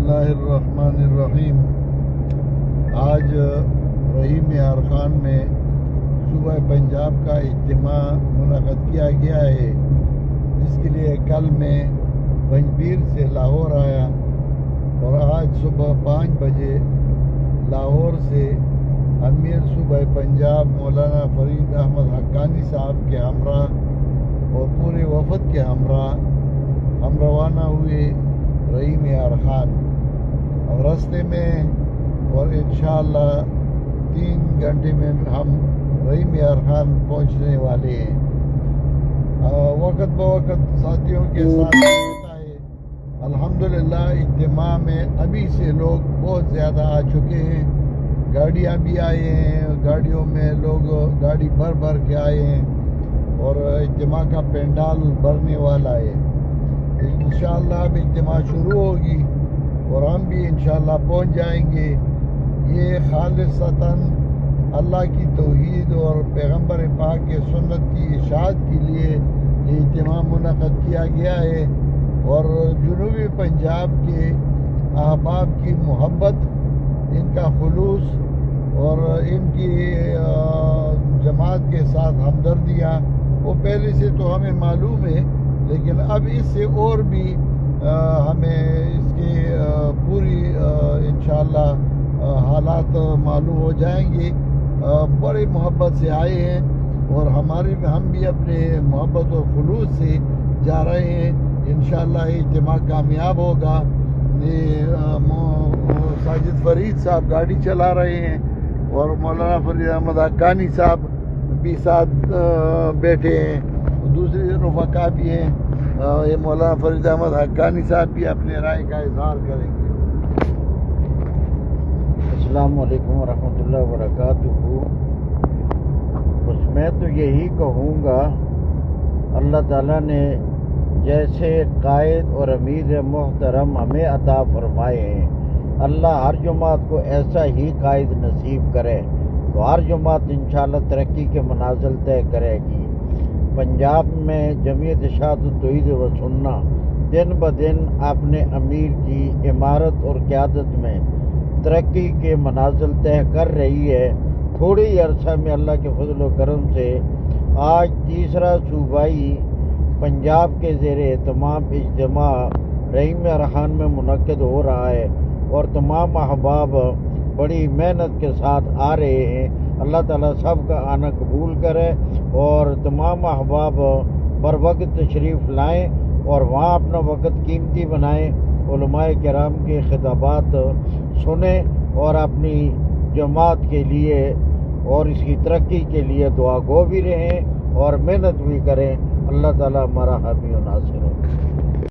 اللہ الرحمن الرحیم۔ آج رحیم یار خان میں صوبہ پنجاب کا اجتماع منعقد کیا گیا ہے۔ اس کے لیے کل میں پنجبیر سے لاہور آیا اور آج صبح 5 بجے لاہور سے امیر صوبہ پنجاب مولانا فرید احمد حقانی صاحب کے ہمراہ اور پورے وفد کے ہمراہ ہم روانہ ہوئے رحیم یار خان، اور راستے میں اور انشاءاللہ 3 گھنٹے میں ہم رحیم یار خان پہنچنے والے ہیں۔ وقت بوقت ساتھیوں کے ساتھ ہوتا ہے۔ الحمدللہ اجتماع میں ابھی سے لوگ بہت زیادہ آ چکے ہیں، گاڑیاں بھی آئے ہیں، گاڑیوں میں لوگ گاڑی بھر کے آئے ہیں اور اجتماع کا پینڈال بھرنے والا ہے۔ انشاءاللہ اب اجتماع شروع ہوگی اور ہم بھی انشاءاللہ پہنچ جائیں گے۔ یہ خالصتاً اللہ کی توحید اور پیغمبر پاک کے سنت کی اشاعت کے لیے یہ اجتماع منعقد کیا گیا ہے، اور جنوبی پنجاب کے احباب کی محبت، ان کا خلوص اور ان کی جماعت کے ساتھ ہمدردیاں وہ پہلے سے تو ہمیں معلوم ہے، لیکن اب اس سے اور بھی ہمیں اس کے پوری انشاءاللہ حالات معلوم ہو جائیں گے۔ بڑی محبت سے آئے ہیں اور ہم بھی اپنے محبت اور خلوص سے جا رہے ہیں۔ انشاءاللہ یہ اجتماع کامیاب ہوگا۔ ساجد فرید صاحب گاڑی چلا رہے ہیں اور مولانا فرید احمد حقانی صاحب بھی ساتھ بیٹھے ہیں، دوسری رفقا بھی ہیں۔ یہ مولانا فرید احمد حقانی صاحب بھی اپنے رائے کا اظہار کریں گے۔ السلام علیکم ورحمۃ اللہ وبرکاتہ۔ بس میں تو یہی کہوں گا، اللہ تعالیٰ نے جیسے قائد اور امیر محترم ہمیں عطا فرمائے ہیں، اللہ ہر جماعت کو ایسا ہی قائد نصیب کرے تو ہر جماعت انشاءاللہ ترقی کے منازل طے کرے گی۔ پنجاب میں جمعیت اشاعت توحید و سنت دن بدن اپنے امیر کی امارت اور قیادت میں ترقی کے منازل طے کر رہی ہے۔ تھوڑے ہی عرصہ میں اللہ کے فضل و کرم سے آج تیسرا صوبائی پنجاب کے زیر اہتمام اجتماع رحیم یار خان میں منعقد ہو رہا ہے، اور تمام احباب بڑی محنت کے ساتھ آ رہے ہیں۔ اللہ تعالیٰ سب کا آنا قبول کرے اور تمام احباب بر وقت تشریف لائیں اور وہاں اپنا وقت قیمتی بنائیں، علماء کرام کے خطابات سنیں اور اپنی جماعت کے لیے اور اس کی ترقی کے لیے دعا گو بھی رہیں اور محنت بھی کریں۔ اللہ تعالیٰ ہمارا حامی و ناصر ہو۔